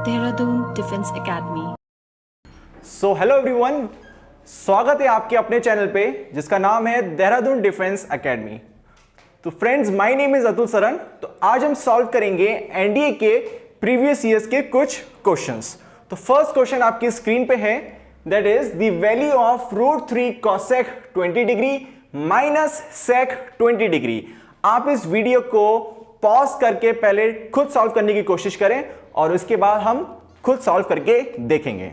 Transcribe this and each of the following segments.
Dehradun defence academy. So hello everyone, स्वागत है आपके अपने चैनल पे जिसका नाम है देहरादून डिफेंस एकेडमी। तो friends, my name is Atul Saran. तो आज हम सॉल्व करेंगे एनडीए के प्रीवियस ईयर्स के कुछ क्वेश्चंस। तो फर्स्ट क्वेश्चन आपकी स्क्रीन पे है, that is the value of √3 cosec 20 degree minus sec 20 degree. आप इस वीडियो को पॉज करके पहले खुद सॉल्व करने की कोशिश करें और उसके बाद हम खुद सॉल्व करके देखेंगे।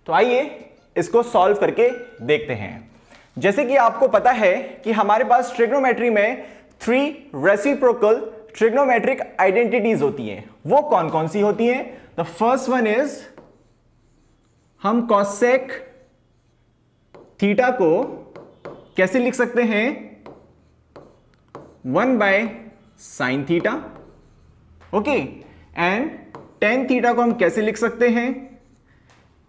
तो आइए इसको सॉल्व करके देखते हैं। जैसे कि आपको पता है कि हमारे पास ट्रिग्नोमेट्री में 3 रेसिप्रोकल ट्रिग्नोमेट्रिक आइडेंटिटीज होती हैं। वो कौन कौन सी होती हैं? द फर्स्ट वन इज, हम cosec थीटा को कैसे लिख सकते हैं? 1/sin theta. Okay, and tan theta को हम कैसे लिख सकते हैं?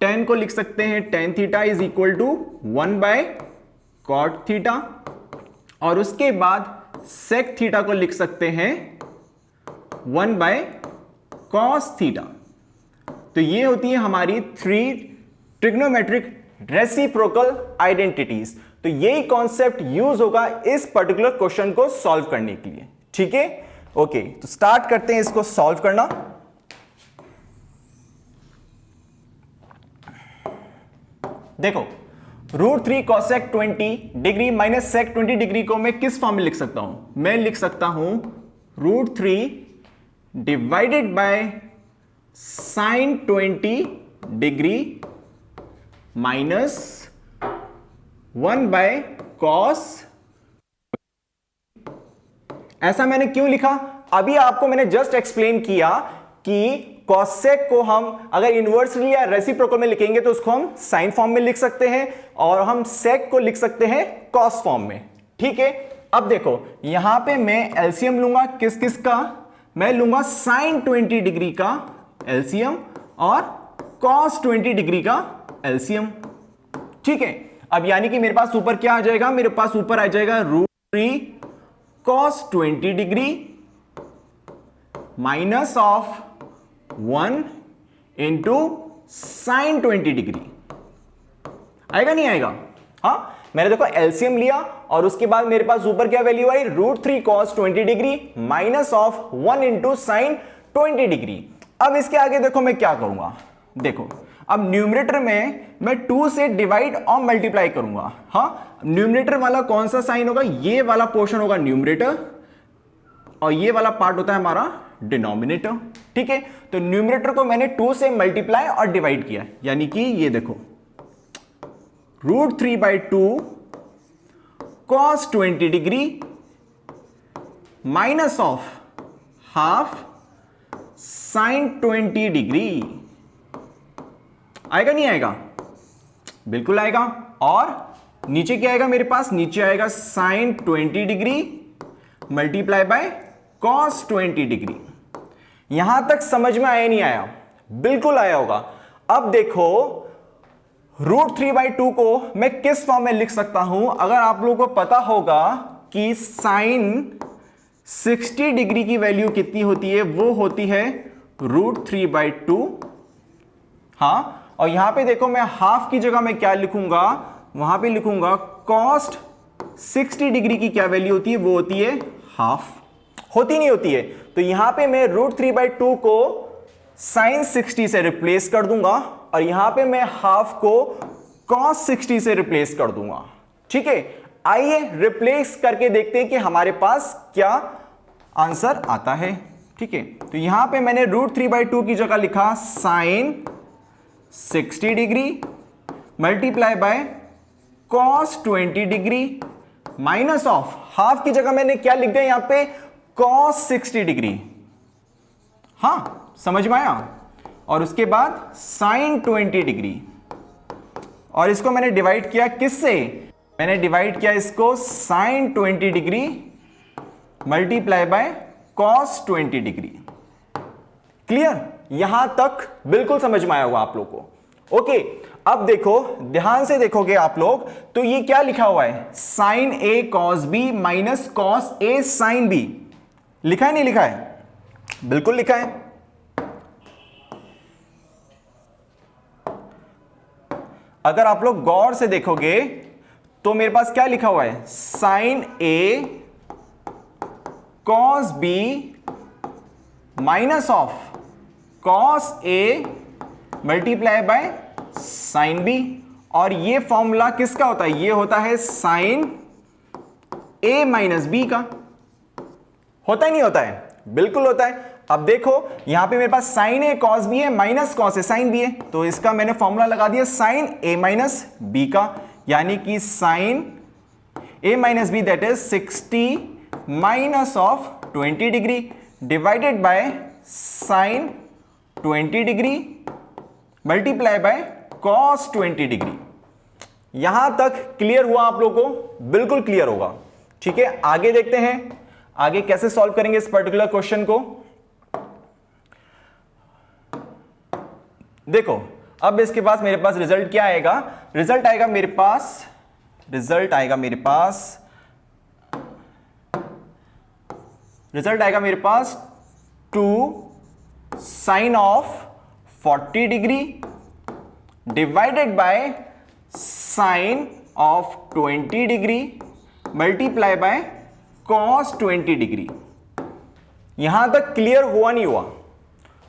tan को लिख सकते हैं tan theta is equal to 1/cot theta. और उसके बाद sec थीटा को लिख सकते हैं 1/cos थीटा। तो ये होती है हमारी 3 ट्रिग्नोमेट्रिक रेसिप्रोकल आइडेंटिटीज। तो यही कॉन्सेप्ट यूज होगा इस पर्टिकुलर क्वेश्चन को सॉल्व करने के लिए। ठीक है, ओके, तो स्टार्ट करते हैं इसको सॉल्व करना। देखो, √3 cosec 20 degree minus sec 20 degree को मैं किस फॉर्म में लिख सकता हूं? मैं लिख सकता हूं √3 divided bye sin 20 degree minus 1/cos। ऐसा मैंने क्यों लिखा? अभी आपको मैंने जस्ट एक्सप्लेन किया कि cosec को हम अगर इनवर्सली या रेसिप्रोकल में लिखेंगे तो उसको हम साइन फॉर्म में लिख सकते हैं और हम sec को लिख सकते हैं cos फॉर्म में। ठीक है, अब देखो यहां पे मैं एलसीएम लूंगा किस किस का? मैं लूंगा sin 20 डिग्री का एलसीएम और cos 20 डिग्री का एलसीएम। ठीक है, अब यानी कि मेरे पास ऊपर क्या आ जाएगा? मेरे पास ऊपर आ जाएगा √3 cos 20 degree minus of 1 into sin 20 degree. आएगा नहीं आएगा? हाँ, मैंने देखो एलसीएम लिया और उसके बाद मेरे पास ऊपर क्या value I? √3 cos 20 degree minus of 1 into sin 20 degree. अब इसके आगे देखो मैं क्या करूंगा। देखो, अब न्यूमरेटर में मैं 2 से डिवाइड और मल्टीप्लाई करूंगा। हाँ, न्यूमरेटर वाला कौन सा साइन होगा? ये वाला पोर्शन होगा न्यूमरेटर और ये वाला पार्ट होता है हमारा डिनोमिनेटर। ठीक है, तो न्यूमरेटर को मैंने 2 से मल्टीप्लाई और डिवाइड किया, यानी कि ये देखो √3/2 cos 20 degree minus of half sin 20 degree. आएगा नहीं आएगा? बिल्कुल आएगा। और नीचे क्या आएगा मेरे पास? नीचे आएगा sin 20 degree multiply bye cos 20 degree. यहां तक समझ में आया नहीं आया? बिल्कुल आया होगा। अब देखो √3/2 को मैं किस फॉर्म में लिख सकता हूं? अगर आप लोगों को पता होगा कि sin 60 डिग्री की वैल्यू कितनी होती है? वो होती है √3/2। हाँ, और यहां पे देखो मैं हाफ की जगह मैं क्या लिखूंगा? वहां पे लिखूंगा cos 60 डिग्री की क्या वैल्यू होती है? वो होती है हाफ। होती नहीं होती है? तो यहां पे मैं √3/2 को sin 60 से रिप्लेस कर दूंगा और यहां पे मैं हाफ को cos 60 से रिप्लेस कर दूंगा। ठीक है, आइए रिप्लेस करके देखते हैं कि हमारे पास क्या आंसर आता है। ठीक है, तो यहां पे मैंने √3/2 की जगह लिखा sin 60 degree multiply bye cos 20 degree minus of half की जगह मैंने क्या लिख दिया यहां पे? cos 60 degree. हां, समझ में आया? और उसके बाद sin 20 डिग्री। और इसको मैंने डिवाइड किया किससे? मैंने डिवाइड किया इसको sin 20 degree multiply bye cos 20 degree. Clear? यहां तक बिल्कुल समझ में आया होगा आप लोग को। ओके, अब देखो, ध्यान से देखोगे आप लोग तो ये क्या लिखा हुआ है? sin A cos B minus cos A sin B। लिखा है नहीं लिखा है? बिल्कुल लिखा है। अगर आप लोग गौर से देखोगे तो मेरे पास क्या लिखा हुआ है, sine A cos B minus of cos A multiply by sine B. और ये फॉर्मूला किसका होता है, ये होता है साइन ए माइनस बी का। होता ही नहीं होता है, बिल्कुल होता है। अब देखो यहां पे मेरे पास साइन ए कॉस बी है, minus cos A sine B है, तो इसका मैंने फॉर्मूला लगा दिया साइन ए माइनस बी का, यानी कि sine A minus B that is 60 minus of 20 degree divided by sine 20 degree multiply by cos 20 degree. यहां तक क्लियर हुआ आप लोगों को? बिल्कुल क्लियर होगा। ठीक है, आगे देखते हैं आगे कैसे सॉल्व करेंगे इस पर्टिकुलर क्वेश्चन को। देखो अब इसके पास मेरे पास रिजल्ट क्या आएगा, रिजल्ट आएगा मेरे पास 2 sine of 40 degree divided by sine of 20 degree multiply by cos 20 degree. यहां तक क्लियर हुआ नहीं हुआ?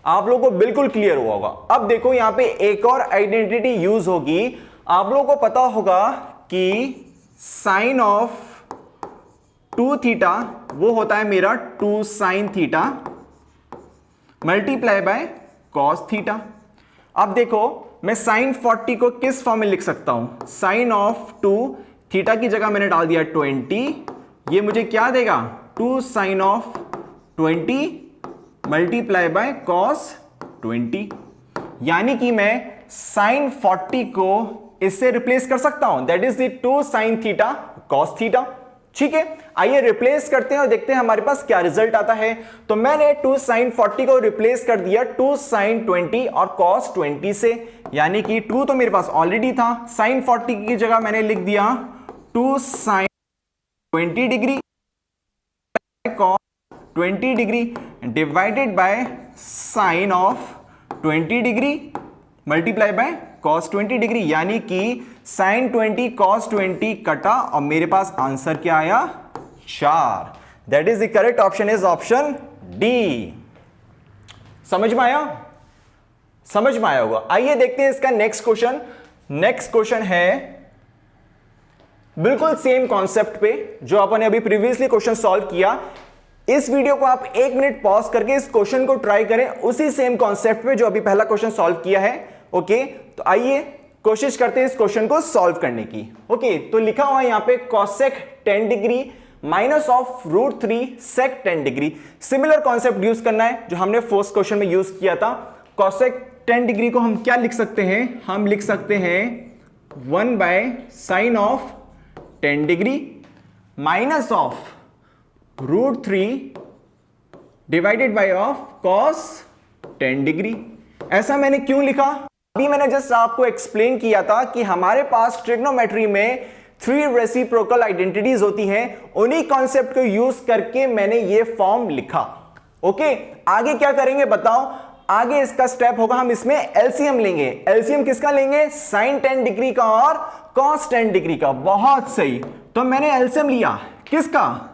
आप लोगों को बिल्कुल क्लियर हुआ होगा। अब देखो यहां पे एक और आइडेंटिटी यूज होगी। आप लोगों को पता होगा कि साइन ऑफ 2 थीटा वो होता है मेरा 2 sine theta multiply by cos theta. अब देखो मैं साइन 40 को किस फॉर्म में लिख सकता हूं, साइन ऑफ 2 थीटा की जगह मैंने डाल दिया 20, ये मुझे क्या देगा 2 sine of 20 multiply by cos 20, यानी कि मैं साइन 40 को इससे रिप्लेस कर सकता हूं, that is the 2 sine theta cos theta. ठीक है, आइए रिप्लेस करते हैं और देखते हैं हमारे पास क्या रिजल्ट आता है। तो मैंने 2 साइन 40 को रिप्लेस कर दिया 2 साइन 20 और कॉस 20 से, यानी कि 2 तो मेरे पास ऑलरेडी था, साइन 40 की जगह मैंने लिख दिया 2 sine 20 degree cos 20 degree divided by sine of 20 degree multiply by cos 20 degree, यानी कि साइन 20 कॉस 20 कटा और मेरे पास आंसर क्या आया 4। That is the correct option is option D. समझ में आया? समझ में आया होगा। आइए देखते हैं इसका नेक्स्ट क्वेश्चन। नेक्स्ट क्वेश्चन है बिल्कुल सेम कॉन्सेप्ट पे जो अपन ने अभी प्रीवियसली क्वेश्चन सॉल्व किया। इस वीडियो को आप 1 मिनट पॉज करके इस क्वेश्चन को ट्राई करें उसी सेम कॉन्सेप्ट पे जो अभी पहला क्वेश्चन सॉल्व किया है। ओके, तो आइए कोशिश करते हैं इस क्वेश्चन को सॉल्व करने की। ओके, तो लिखा हुआ है यहां पे cosec 10 degree minus of √3 sec 10 degree. Similar concept use करना है जो हमने फर्स्ट क्वेश्चन में यूज किया था। कॉसेक 10 डिग्री को हम क्या लिख सकते हैं, हम लिख सकते हैं 1 bye sine of 10 degree minus of √3 divided bye of cos 10 degree. ऐसा मैंने क्यों लिखा? अभी मैंने जस्ट आपको एक्सप्लेन किया था कि हमारे पास ट्रिग्नोमेट्री में 3 रेसिप्रोकल आइडेंटिटीज होती हैं, उन्हीं कॉन्सेप्ट को यूज करके मैंने ये फॉर्म लिखा। ओके, आगे क्या करेंगे बताओ? आगे इसका स्टेप होगा हम इसमें एलसीएम लेंगे। एलसीएम किसका लेंगे? साइन 10 डिग्री का और कॉस 10 डिग्री का। बहुत सही, तो मैंने एलसीएम लिया किसका?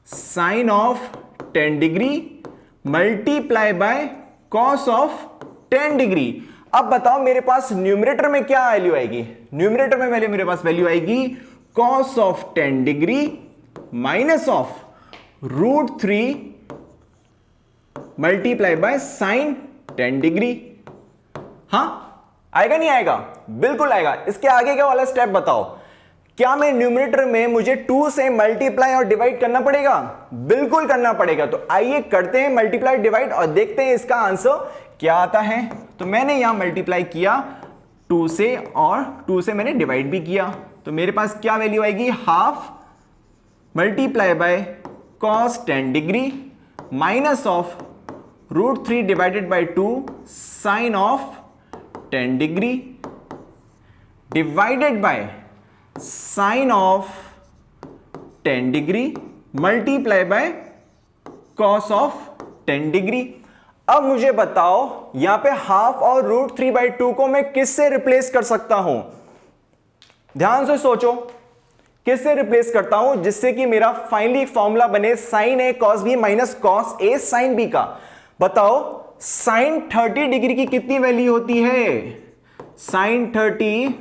Sine of 10 degree multiply by cos of 10 degree. अब बताओ मेरे पास न्यूमरेटर में क्या वैल्यू आएगी? न्यूमरेटर में मेरे पास वैल्यू आएगी cos of 10 degree minus of √3 multiply by sine 10 degree. हां, आएगा नहीं आएगा? बिल्कुल आएगा। इसके आगे का वाला स्टेप बताओ। क्या मैं न्यूमरेटर में मुझे 2 से मल्टीप्लाई और डिवाइड करना पड़ेगा? बिल्कुल करना पड़ेगा। तो आइए करते हैं मल्टीप्लाई डिवाइड और देखते हैं इसका आंसर क्या आता है। तो मैंने यहां मल्टीप्लाई किया 2 से और 2 से मैंने डिवाइड भी किया, तो मेरे पास क्या वैल्यू आएगी? Half multiply by cos 10 degree minus of √3 divided by 2 sine of 10 degree divided by sine of 10 degree multiply by cos of 10 degree. अब मुझे बताओ यहां पे हाफ और √3/2 को मैं किससे रिप्लेस कर सकता हूं? ध्यान से सोचो, किससे रिप्लेस करता हूं जिससे कि मेरा फाइनली फॉर्मूला बने sign A cos B minus cos A sine B का। बताओ साइन 30 डिग्री की कितनी वैल्यू होती है? Sine 30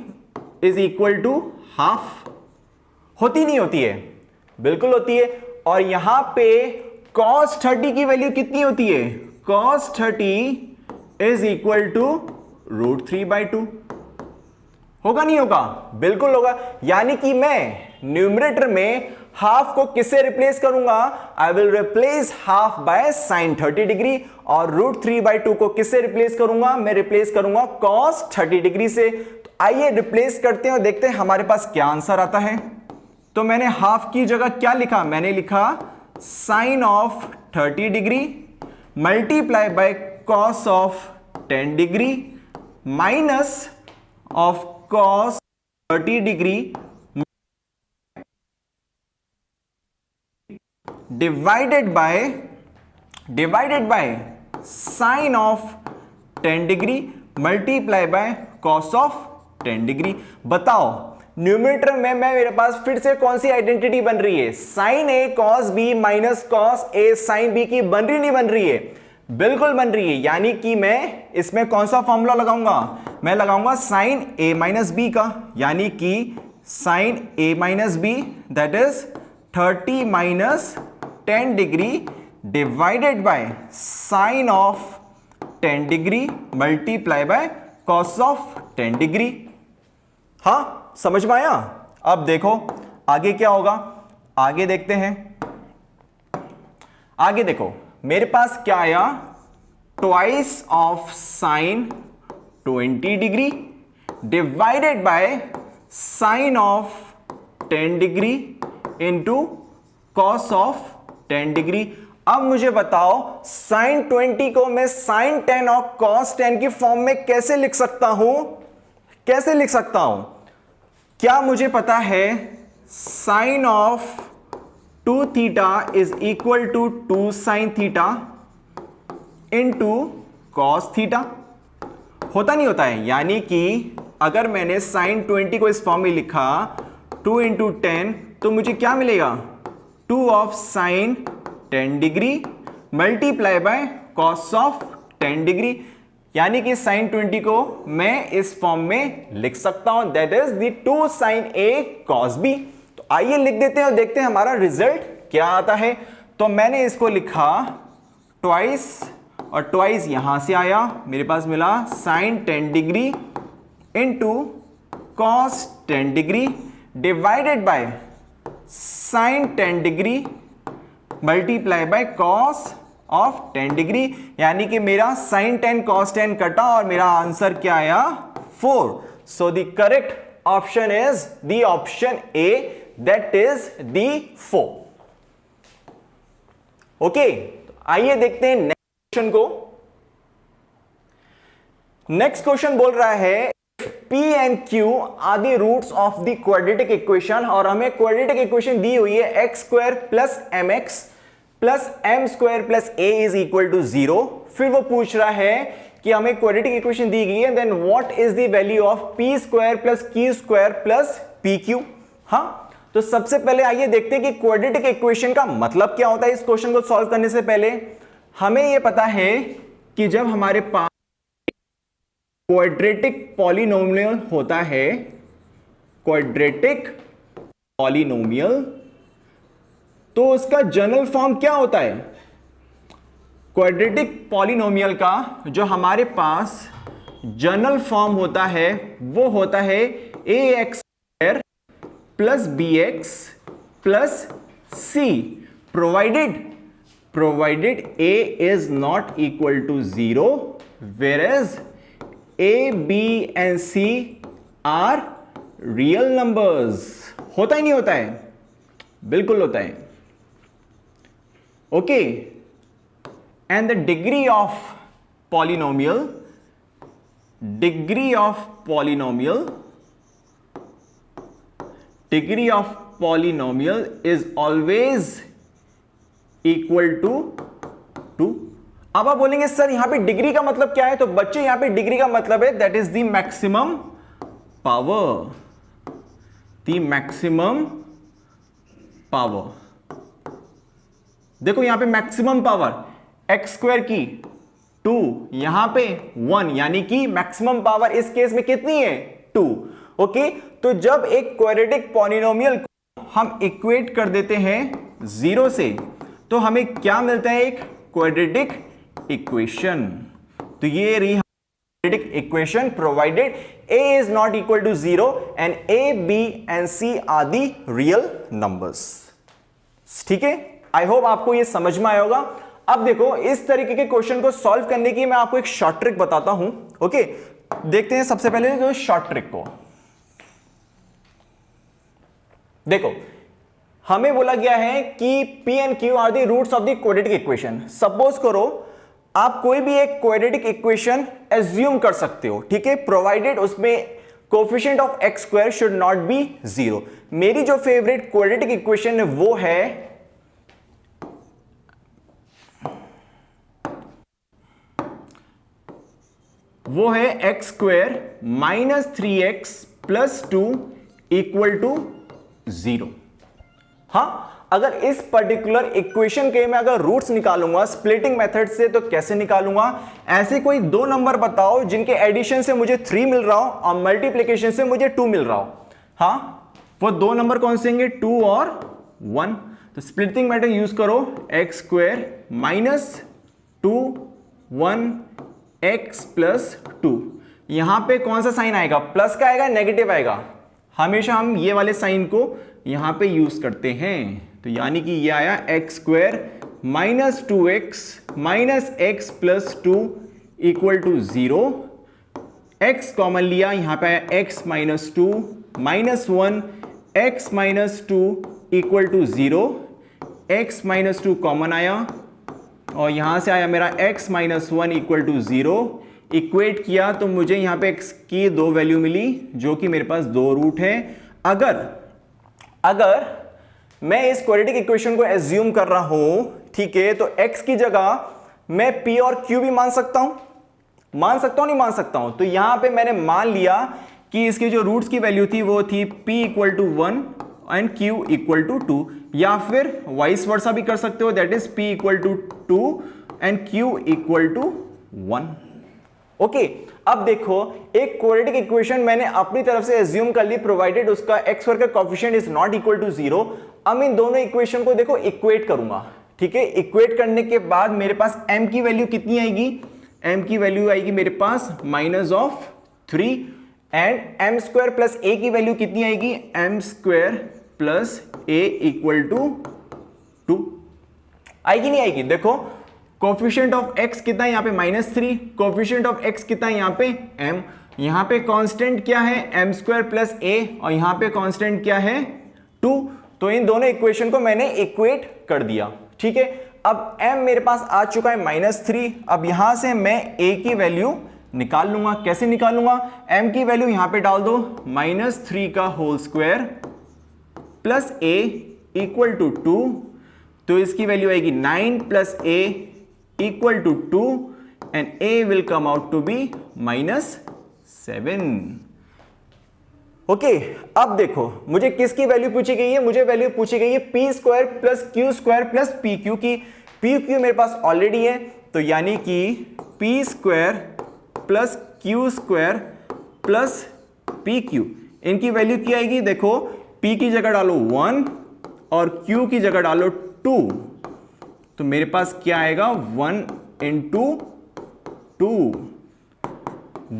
is equal to half. होती नहीं होती है? बिल्कुल होती है। और यहां पे cos 30 की वैल्यू कितनी होती है? cos 30 is equal to √3/2। होगा नहीं होगा? बिल्कुल होगा। यानी कि मैं न्यूमरेटर में हाफ को किससे रिप्लेस करूंगा? I will replace half by sine 30 degree. और √3/2 को किससे रिप्लेस करूंगा? मैं रिप्लेस करूंगा cos 30 डिग्री से। तो आइए रिप्लेस करते हैं और देखते हैं हमारे पास क्या आंसर आता है। तो मैंने हाफ की जगह क्या लिखा? मैंने लिखा sine of 30 degree multiply by cos of 10 degree minus of cos 30 degree divided by sine of 10 degree multiply by cos of 10 degree. बताओ न्यूमरेटर में मेरे पास फिर से कौन सी आइडेंटिटी बन रही है? Sine A cos B minus cos A sine B की बन रही नहीं बन रही है? बिल्कुल बन रही है। यानी कि मैं इसमें कौन सा फॉर्मूला लगाऊंगा? मैं लगाऊंगा साइन ए माइनस बी का। यानी कि sine A minus B that is 30 minus 10 degree divided by sine of 10 degree multiply by cos of 10 degree. हाँ समझ में आया? अब देखो आगे क्या होगा, आगे देखते हैं। आगे देखो मेरे पास क्या आया? Twice of sine 20 degree divided by sine of 10 degree into cos of 10 degree. अब मुझे बताओ साइन 20 को मैं साइन 10 और कॉस 10 की फॉर्म में कैसे लिख सकता हूं? कैसे लिख सकता हूं? क्या मुझे पता है sine of 2 theta is equal to 2 sine theta into cos theta. होता नहीं होता है? यानी कि अगर मैंने साइन 20 को इस फॉर्म में लिखा 2 इंटू 10 तो मुझे क्या मिलेगा? 2 of sine 10 degree multiply by cos of 10 degree. यानी कि साइन 20 को मैं इस फॉर्म में लिख सकता हूं that is the 2 sine A cos B. तो आइए लिख देते हैं और देखते हैं हमारा रिजल्ट क्या आता है। तो मैंने इसको लिखा ट्वाइस और ट्वाइस यहां से आया, मेरे पास मिला sine 10 degree into cos 10 degree divided by sine 10 degree multiply by cos of 10 degree. यानी कि मेरा साइन 10 कॉस 10 कटा और मेरा आंसर क्या आया? 4। So the correct option is the option A that is the 4। Okay आइए देखते हैं नेक्स्ट क्वेश्चन को। नेक्स्ट क्वेश्चन बोल रहा है P and Q are the roots of the quadratic equation. और हमें क्वाड्रेटिक इक्वेशन दी हुई है x square plus mx plus m square plus a is equal to 0। फिर वो पूछ रहा है कि हमें क्वाड्रेटिक इक्वेशन दी गई है, then what is the value of p square plus q square plus pq। हाँ तो सबसे पहले आइए देखते हैं कि क्वाड्रेटिक इक्वेशन का मतलब क्या होता है। इस क्वेश्चन को सॉल्व करने से पहले हमें यह पता है कि जब हमारे पास क्वाड्रेटिक पॉलिनोमियल होता है, क्वाड्रेटिक पॉलिनोमियल, तो उसका जनरल फॉर्म क्या होता है? क्वाड्रेटिक पॉलिनोमियल का जो हमारे पास जनरल फॉर्म होता है वो होता है ax square plus bx plus c provided a is not equal to 0 whereas a, b and c are real numbers। होता ही नहीं होता है? बिल्कुल होता है। Okay and the degree of polynomial is always equal to 2। अब आप बोलेंगे सर यहां पे डिग्री का मतलब क्या है? तो बच्चे यहां पे डिग्री का मतलब है that is the maximum power. The maximum power. देखो यहां पे मैक्सिमम पावर एक्स स्क्वायर की 2, यहां पे 1, यानी कि मैक्सिमम पावर इस केस में कितनी है 2। ओके, तो जब एक क्वाड्रेटिक पॉलिनोमियल को हम इक्वेट कर देते हैं 0 से, तो हमें क्या मिलता है, एक क्वाड्रेटिक इक्वेशन। तो ये रही quadratic equation provided a is not equal to 0 and a, b and c are the real numbers। ठीक है, आई होप आपको ये समझ में आया होगा। अब देखो इस तरीके के क्वेश्चन को सॉल्व करने की मैं आपको एक शॉर्ट ट्रिक बताता हूं। ओके, देखते हैं सबसे पहले जो शॉर्ट ट्रिक को। देखो हमें बोला गया है कि p and q are the roots of the quadratic equation. Suppose करो आप कोई भी एक क्वाड्रेटिक इक्वेशन एज्यूम कर सकते हो, ठीक है, प्रोवाइडेड उसमें coefficient of x square should not be 0। मेरी जो फेवरेट क्वाड्रेटिक इक्वेशन है वो है x square minus 3x plus 2 equal to 0। हाँ, अगर इस पर्टिकुलर इक्वेशन के मैं अगर रूट्स निकालूंगा स्प्लिटिंग मेथड से तो कैसे निकालूंगा, ऐसे कोई दो नंबर बताओ जिनके एडिशन से मुझे 3 मिल रहा हो और मल्टीप्लिकेशन से मुझे 2 मिल रहा हो। हाँ, वो दो नंबर कौन से होंगे, 2 और 1। तो स्प्लिटिंग मेथड यूज करो, x square minus 2 1 x plus 2। यहां पे कौन सा साइन आएगा, प्लस का आएगा नेगेटिव आएगा, हमेशा हम ये वाले साइन को यहां पे यूज करते हैं। तो यानी कि ये आया x square minus 2x minus x plus 2 equal to 0। X common लिया, यहां पे आया x minus 2 minus 1 x minus 2 equal to 0। X minus 2 common आया और यहां से आया मेरा x minus 1 equal to 0। Equate किया तो मुझे यहां पे x की दो वैल्यू मिली जो कि मेरे पास दो रूट है। अगर मैं इस क्वाड्रेटिक इक्वेशन को एज्यूम कर रहा हूं, ठीक है, तो x की जगह मैं p और q भी मान सकता हूं, नहीं मान सकता हूं। तो यहां पे मैंने मान लिया कि इसके जो रूट्स की वैल्यू थी वो थी p equal to 1 and q equal to 2, या फिर वाइस वर्सा भी कर सकते हो, that is p equal to 2 and q equal to 1। Okay, अब देखो एक क्वाड्रेटिक इक्वेशन मैंने अपनी तरफ से एज्यूम कर ली प्रोवाइडेड उसका एक्स स्क्वायर का coefficient is not equal to 0। अब इन दोनों इक्वेशन को देखो इक्वेट करूंगा, ठीक है। इक्वेट करने के बाद मेरे पास m की वैल्यू कितनी आएगी, m की वैल्यू आएगी मेरे पास minus of 3 and m square plus a की वैल्यू कितनी आएगी, m square plus a equal to 2। आएगी नहीं आएगी, देखो कोएफिशिएंट ऑफ x कितना है यहाँ पे -3, कोएफिशिएंट ऑफ x कितना है यहाँ पे m, यहाँ पे कांस्टेंट क्या है m स्क्वायर प्लस a और यहाँ पे कांस्टेंट क्या है 2। तो इन दोनों इक्वेशन को मैंने इक्वेट कर दिया, ठीक है। अब m मेरे पास आ चुका है -3। अब यहां से मैं a की वैल्यू निकाल लूंगा। कैसे निकालूंगा, m की वैल्यू यहां पे डाल दो, -3 का whole square plus a equal to 2। तो इसकी वैल्यू आएगी 9 plus a equal to 2 and a will come out to be -7। Okay, अब देखो मुझे किसकी वैल्यू पूछी गई है, मुझे वैल्यू पूछी गई है P square plus Q square plus P Q की। पी क्यू मेरे पास ऑलरेडी है, तो यानी कि P square plus Q square plus P Q, इनकी वैल्यू क्या आएगी, देखो पी की जगह डालो 1 और क्यू की जगह डालो 2, तो मेरे पास क्या आएगा 1 इंटू 2,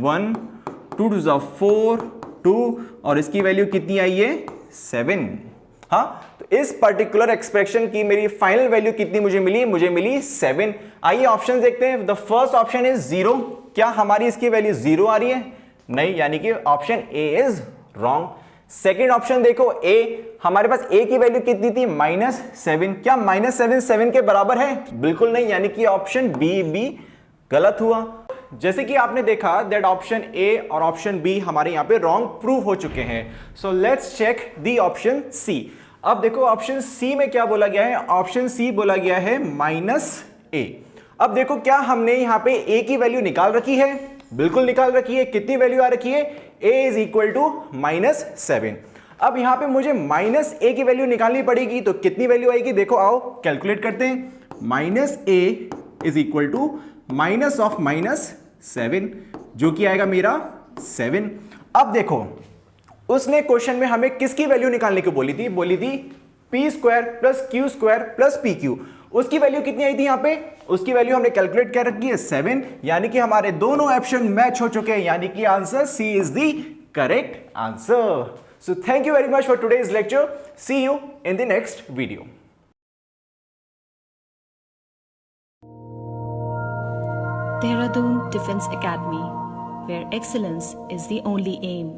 1 2 2 4 2 और इसकी वैल्यू कितनी आई है 7। हाँ, तो इस पर्टिकुलर एक्सप्रेशन की मेरी फाइनल वैल्यू कितनी मुझे मिली, मुझे मिली 7। आइए ऑप्शन देखते हैं। The first option is 0। क्या हमारी इसकी वैल्यू 0 आ रही है, नहीं, यानी कि option A is wrong. Second option देखो ए, हमारे पास ए की वैल्यू कितनी थी -7। क्या -7 7 के बराबर है, बिल्कुल नहीं, यानी कि ऑप्शन बी भी गलत हुआ। जैसे कि आपने देखा दैट ऑप्शन ए और ऑप्शन बी हमारे यहां पे रॉन्ग प्रूव हो चुके हैं। So let's check the option C. अब देखो ऑप्शन सी में क्या बोला गया है, ऑप्शन सी बोला गया है -a। अब देखो क्या हमने यहां पे a की वैल्यू निकाल रखी है, बिल्कुल निकाल रखी है। कितनी वैल्यू आ रखी है, a इज इक्वल टू -7। अब यहां पे मुझे माइनस ए की वैल्यू निकालनी पड़ेगी, तो कितनी वैल्यू आएगी देखो, आओ कैलकुलेट करते हैं। Minus a is equal to minus of -7, जो कि आएगा मेरा 7। अब देखो उसने क्वेश्चन में हमें किसकी वैल्यू निकालने को बोली थी P square plus Q square plus P Q. उसकी वैल्यू कितनी आई थी यहां पे, उसकी वैल्यू हमने कैलकुलेट कर रखी है 7, यानी कि हमारे दोनों ऑप्शन मैच हो चुके हैं, यानी कि answer C is the correct answer. So thank you very much for today's lecture, see you in the next video. Dehradun Defense Academy, where excellence is the only aim.